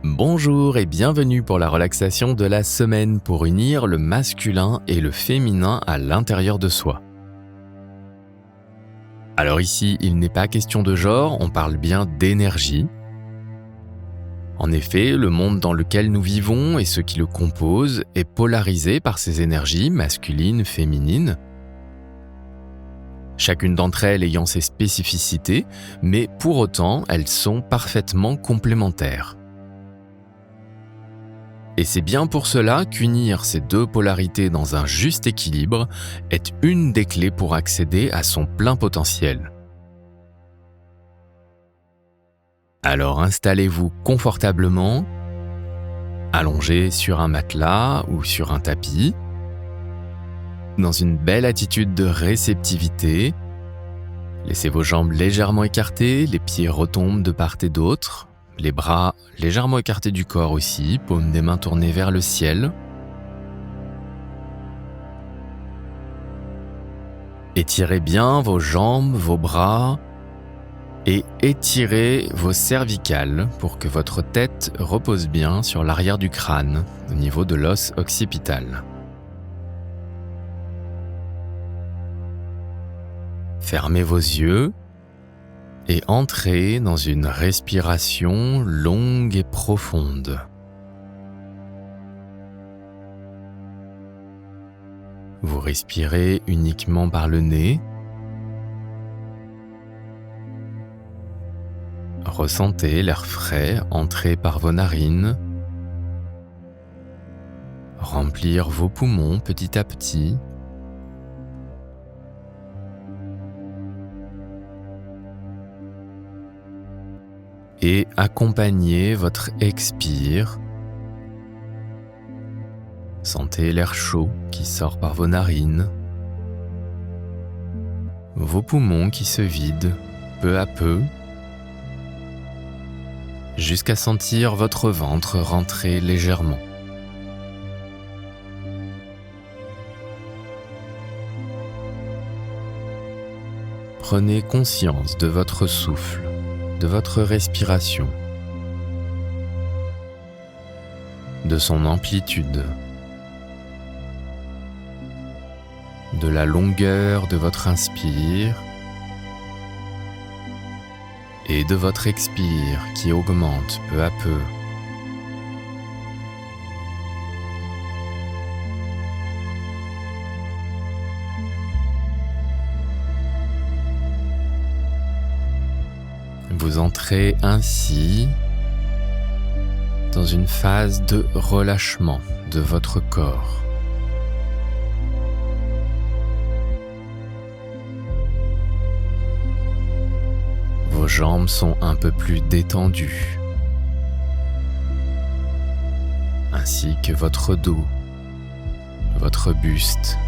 Bonjour et bienvenue pour la relaxation de la semaine pour unir le masculin et le féminin à l'intérieur de soi. Alors ici, il n'est pas question de genre, on parle bien d'énergie. En effet, le monde dans lequel nous vivons et ce qui le compose est polarisé par ces énergies masculines, féminines. Chacune d'entre elles ayant ses spécificités, mais pour autant, elles sont parfaitement complémentaires. Et c'est bien pour cela qu'unir ces deux polarités dans un juste équilibre est une des clés pour accéder à son plein potentiel. Alors installez-vous confortablement, allongé sur un matelas ou sur un tapis, dans une belle attitude de réceptivité. Laissez vos jambes légèrement écartées, les pieds retombent de part et d'autre. Les bras légèrement écartés du corps aussi, paumes des mains tournées vers le ciel. Étirez bien vos jambes, vos bras et étirez vos cervicales pour que votre tête repose bien sur l'arrière du crâne, au niveau de l'os occipital. Fermez vos yeux et entrez dans une respiration longue et profonde. Vous respirez uniquement par le nez. Ressentez l'air frais entrer par vos narines, remplir vos poumons petit à petit. Et accompagnez votre expire. Sentez l'air chaud qui sort par vos narines, vos poumons qui se vident peu à peu, jusqu'à sentir votre ventre rentrer légèrement. Prenez conscience de votre souffle, de votre respiration, de son amplitude, de la longueur de votre inspire et de votre expire qui augmente peu à peu. Vous entrez ainsi dans une phase de relâchement de votre corps. Vos jambes sont un peu plus détendues, ainsi que votre dos, votre buste,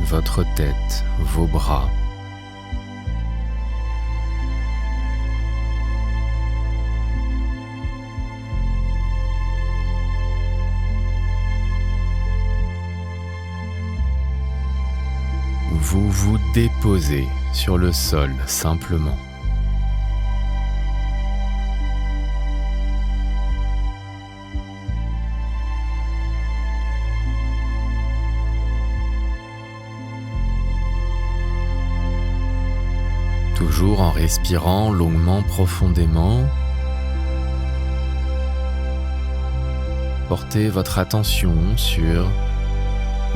votre tête, vos bras. Vous vous déposez sur le sol simplement. Toujours en respirant longuement, profondément. Portez votre attention sur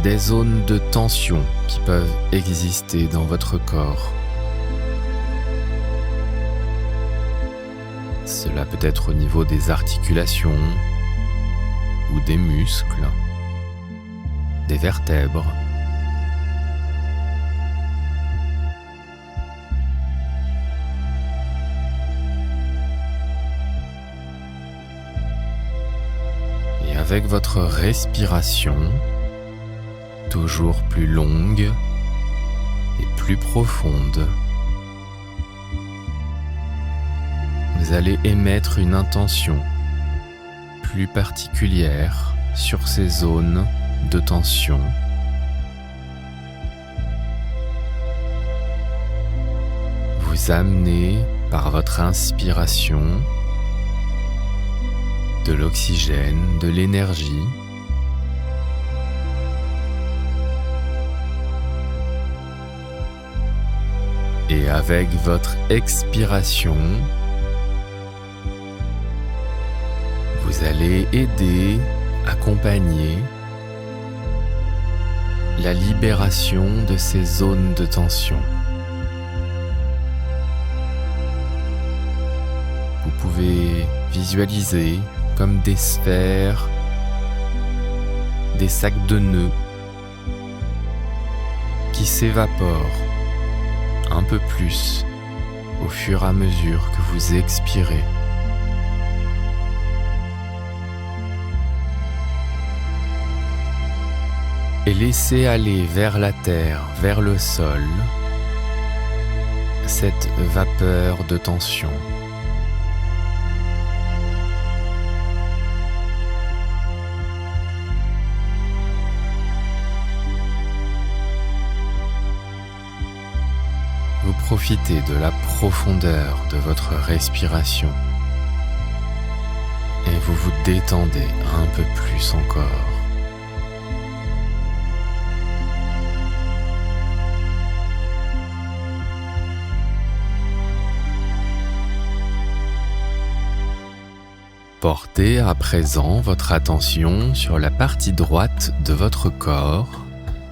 des zones de tension qui peuvent exister dans votre corps. Cela peut être au niveau des articulations ou des muscles, des vertèbres. Et avec votre respiration, toujours plus longue et plus profonde, vous allez émettre une intention plus particulière sur ces zones de tension. Vous amenez par votre inspiration de l'oxygène, de l'énergie. Et avec votre expiration, vous allez aider, accompagner la libération de ces zones de tension. Vous pouvez visualiser comme des sphères, des sacs de nœuds qui s'évaporent un peu plus au fur et à mesure que vous expirez. Et laissez aller vers la terre, vers le sol, cette vapeur de tension. Vous profitez de la profondeur de votre respiration et vous vous détendez un peu plus encore. Portez à présent votre attention sur la partie droite de votre corps,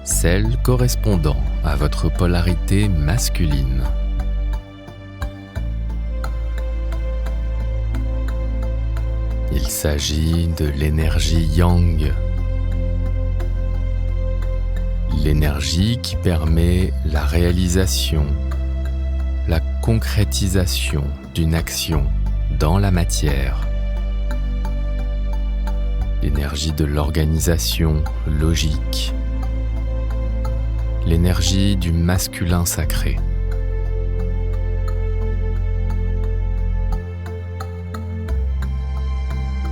celle correspondant à votre polarité masculine. Il s'agit de l'énergie yang, l'énergie qui permet la réalisation, la concrétisation d'une action dans la matière. L'énergie de l'organisation logique, l'énergie du masculin sacré.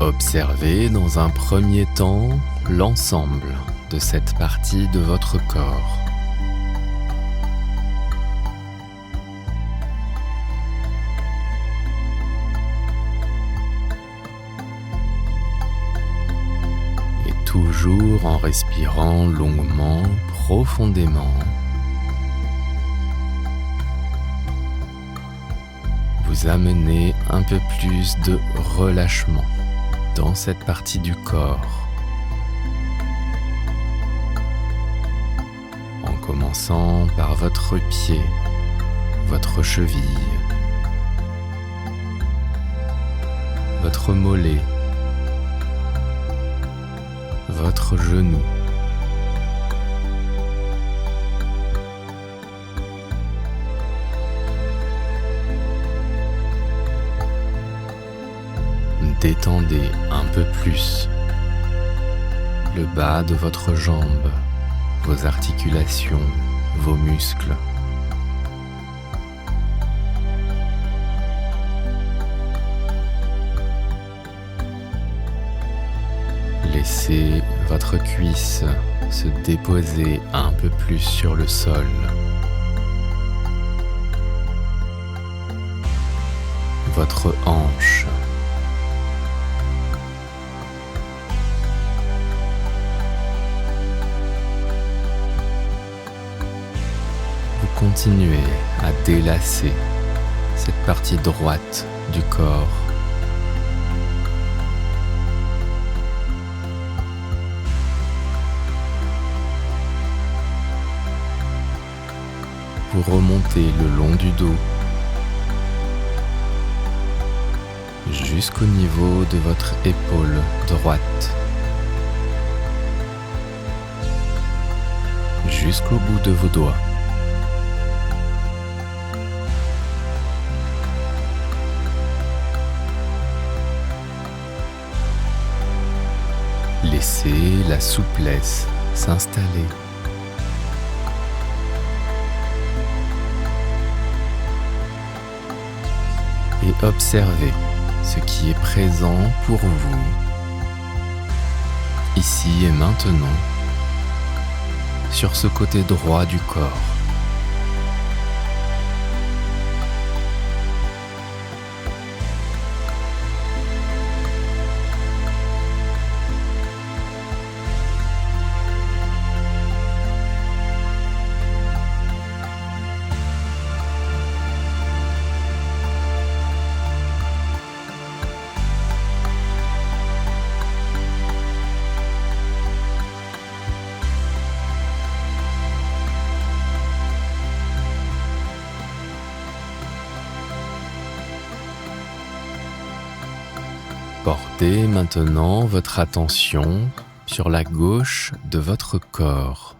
Observez dans un premier temps l'ensemble de cette partie de votre corps. Toujours en respirant longuement, profondément, vous amenez un peu plus de relâchement dans cette partie du corps. En commençant par votre pied, votre cheville, votre mollet, votre genou, détendez un peu plus le bas de votre jambe, vos articulations, vos muscles. Laissez votre cuisse se déposer un peu plus sur le sol. Votre hanche. Vous continuez à délasser cette partie droite du corps. Vous remontez le long du dos jusqu'au niveau de votre épaule droite, jusqu'au bout de vos doigts. Laissez la souplesse s'installer. Et observez ce qui est présent pour vous, ici et maintenant, sur ce côté droit du corps. Portez maintenant votre attention sur la gauche de votre corps.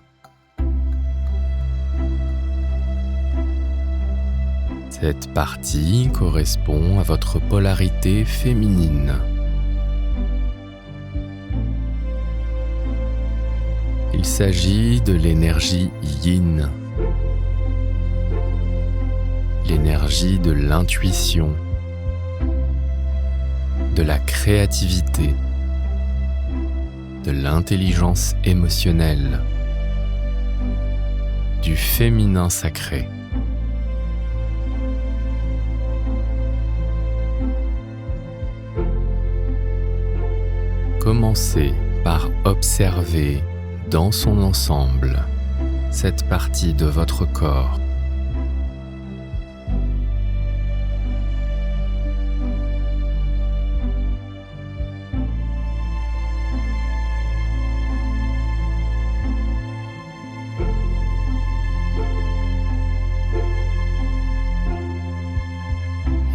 Cette partie correspond à votre polarité féminine. Il s'agit de l'énergie yin, l'énergie de l'intuition, de la créativité, de l'intelligence émotionnelle, du féminin sacré. Commencez par observer dans son ensemble cette partie de votre corps.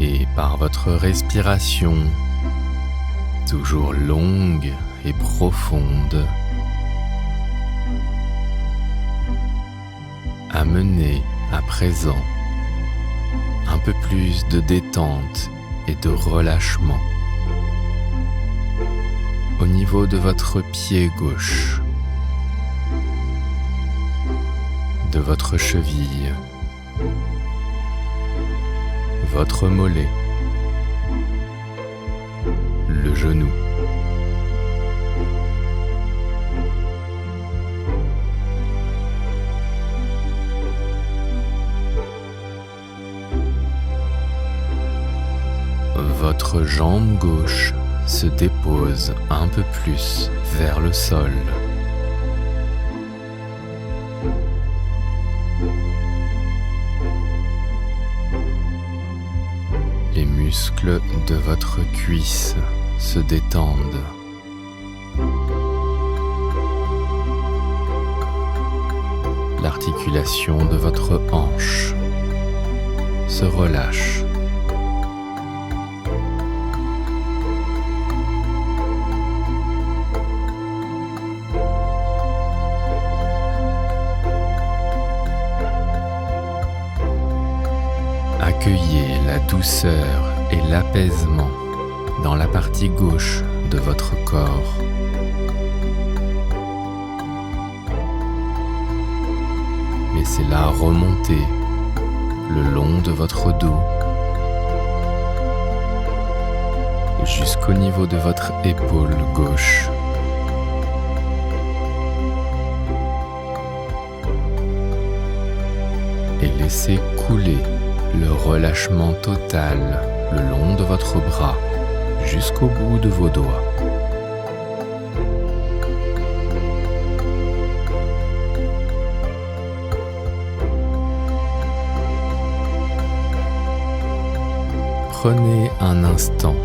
Et par votre respiration, toujours longue et profonde, amenez à présent un peu plus de détente et de relâchement au niveau de votre pied gauche, de votre cheville, votre mollet, le genou, votre jambe gauche se dépose un peu plus vers le sol. Les muscles de votre cuisse se détendent. L'articulation de votre hanche se relâche. Accueillez la douceur et l'apaisement dans la partie gauche de votre corps. Laissez-la remonter le long de votre dos jusqu'au niveau de votre épaule gauche. Et laissez couler le relâchement total le long de votre bras jusqu'au bout de vos doigts. Prenez un instant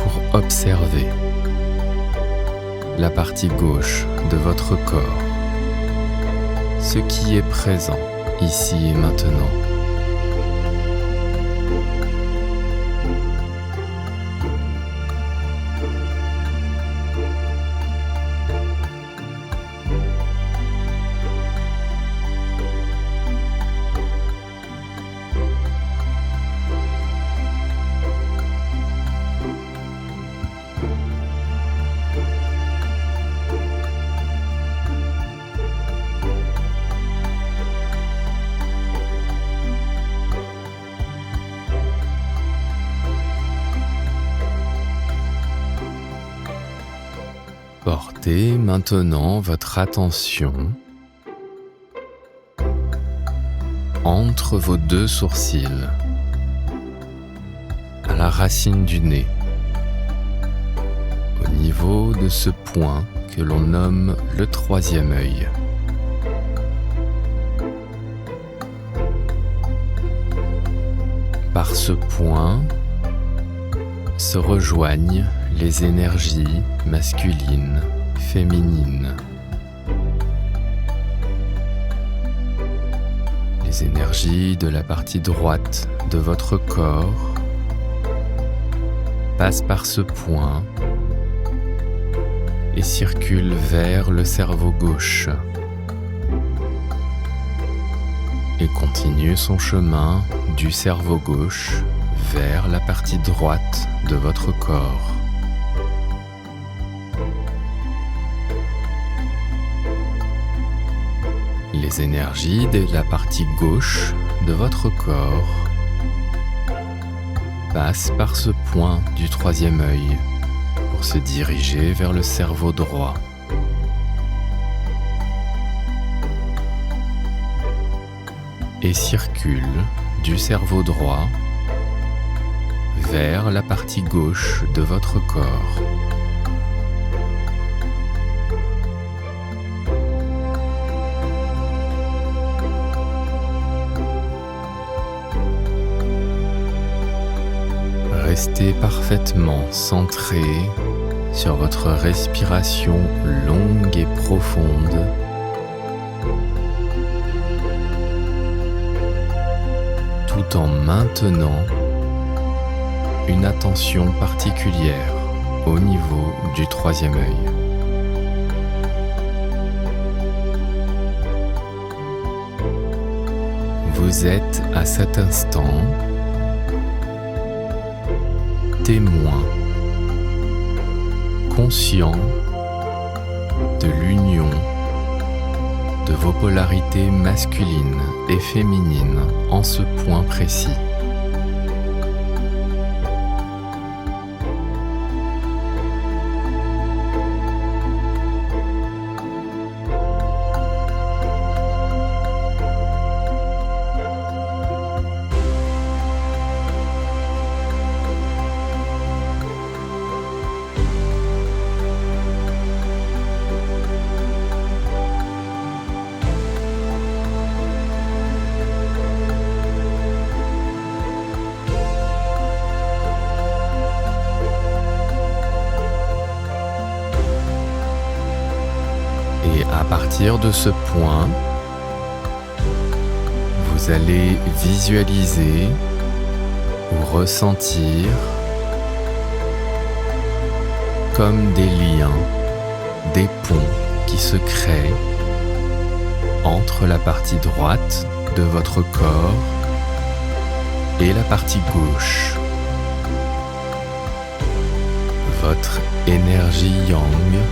pour observer la partie gauche de votre corps, ce qui est présent ici et maintenant. Portez maintenant votre attention entre vos deux sourcils, à la racine du nez, au niveau de ce point que l'on nomme le troisième œil. Par ce point se rejoignent les énergies masculines, féminines. Les énergies de la partie droite de votre corps passe par ce point et circule vers le cerveau gauche et continue son chemin du cerveau gauche vers la partie droite de votre corps. Les énergies de la partie gauche de votre corps passent par ce point du troisième œil pour se diriger vers le cerveau droit. Et circulent du cerveau droit vers la partie gauche de votre corps. Restez parfaitement centré sur votre respiration longue et profonde. Tout en maintenant une attention particulière au niveau du troisième œil. Vous êtes à cet instant témoin, conscient de l'union de vos polarités masculines et féminines en ce point précis. Et à partir de ce point, vous allez visualiser ou ressentir comme des liens, des ponts qui se créent entre la partie droite de votre corps et la partie gauche. Votre énergie yang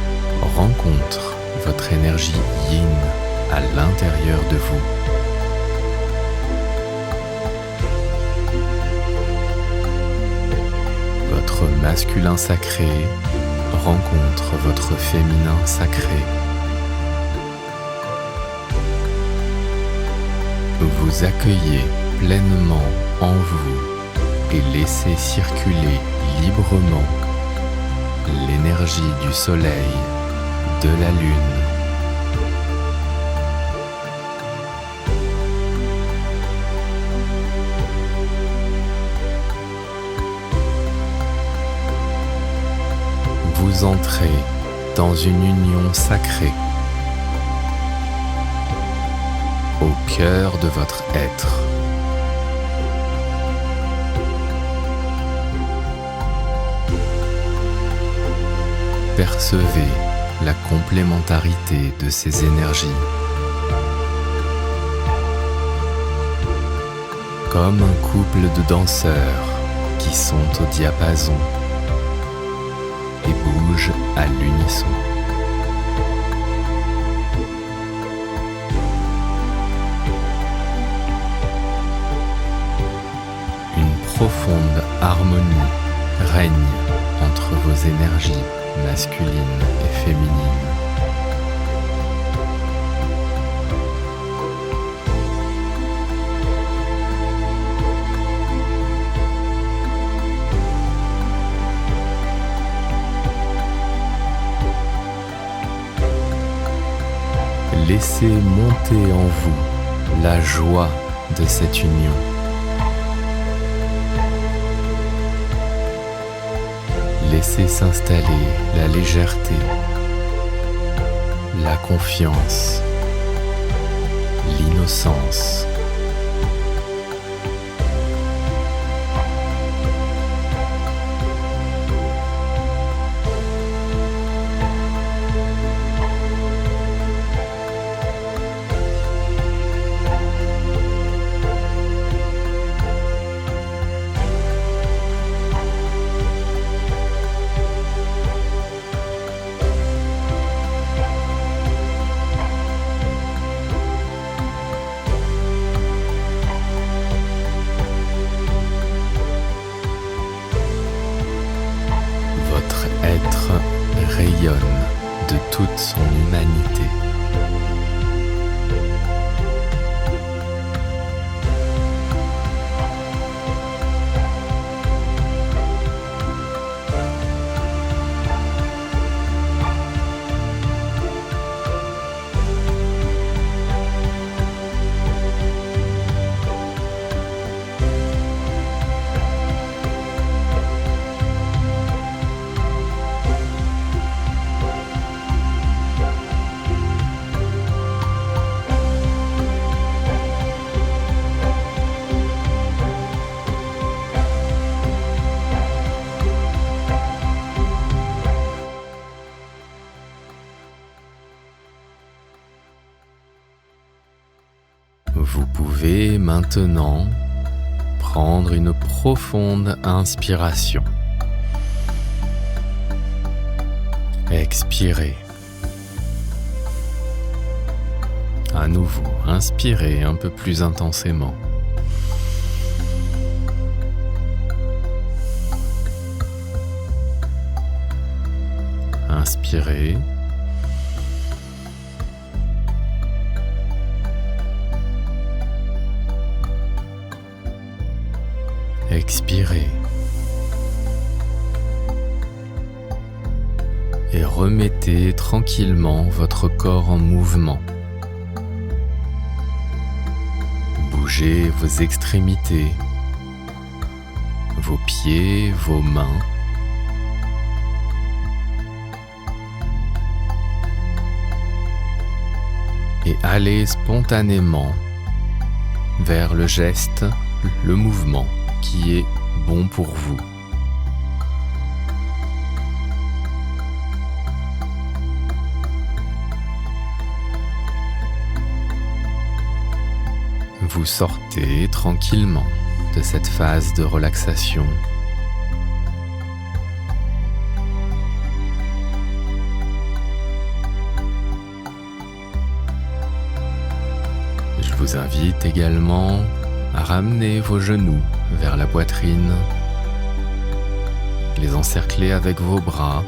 rencontre votre énergie yin à l'intérieur de vous. Votre masculin sacré rencontre votre féminin sacré. Vous accueillez pleinement en vous et laissez circuler librement l'énergie du soleil, de la lune. Vous entrez dans une union sacrée au cœur de votre être. Percevez la complémentarité de ces énergies. Comme un couple de danseurs qui sont au diapason et bougent à l'unisson. Une profonde harmonie règne entre vos énergies masculines et féminines. Laissez monter en vous la joie de cette union. Laissez s'installer la légèreté, la confiance, l'innocence. rayonne de toute son humanité. Vous pouvez maintenant prendre une profonde inspiration. Expirez. À nouveau, inspirez un peu plus intensément. Inspirez. Expirez et remettez tranquillement votre corps en mouvement. Bougez vos extrémités, vos pieds, vos mains. Et allez spontanément vers le geste, le mouvement qui est bon pour vous. Vous sortez tranquillement de cette phase de relaxation. Je vous invite également à ramener vos genoux vers la poitrine, les encercler avec vos bras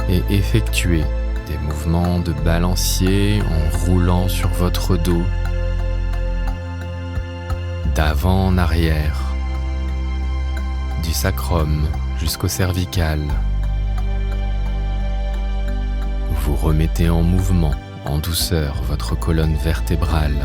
et effectuer des mouvements de balancier en roulant sur votre dos, d'avant en arrière, du sacrum jusqu'au cervical. Vous remettez en mouvement en douceur votre colonne vertébrale.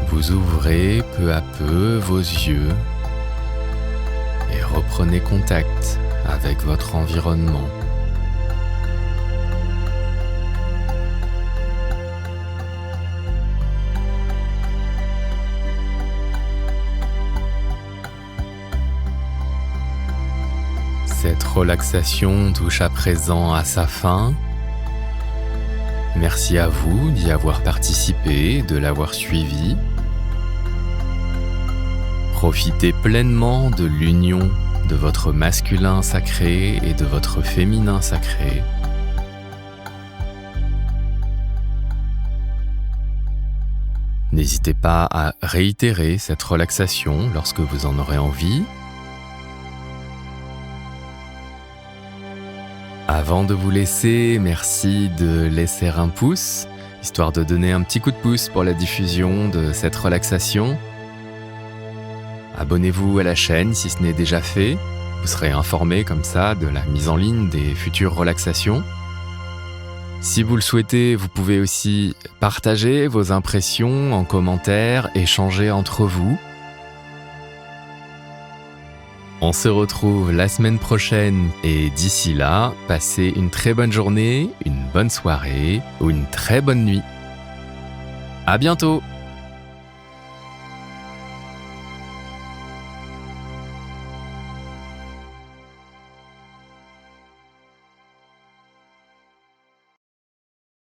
Vous ouvrez peu à peu vos yeux et reprenez contact avec votre environnement. Cette relaxation touche à présent à sa fin. Merci à vous d'y avoir participé, de l'avoir suivi. Profitez pleinement de l'union de votre masculin sacré et de votre féminin sacré. N'hésitez pas à réitérer cette relaxation lorsque vous en aurez envie. Avant de vous laisser, merci de laisser un pouce, histoire de donner un petit coup de pouce pour la diffusion de cette relaxation. Abonnez-vous à la chaîne si ce n'est déjà fait, vous serez informé comme ça de la mise en ligne des futures relaxations. Si vous le souhaitez, vous pouvez aussi partager vos impressions en commentaire, échanger entre vous. On se retrouve la semaine prochaine et d'ici là, passez une très bonne journée, une bonne soirée ou une très bonne nuit. À bientôt!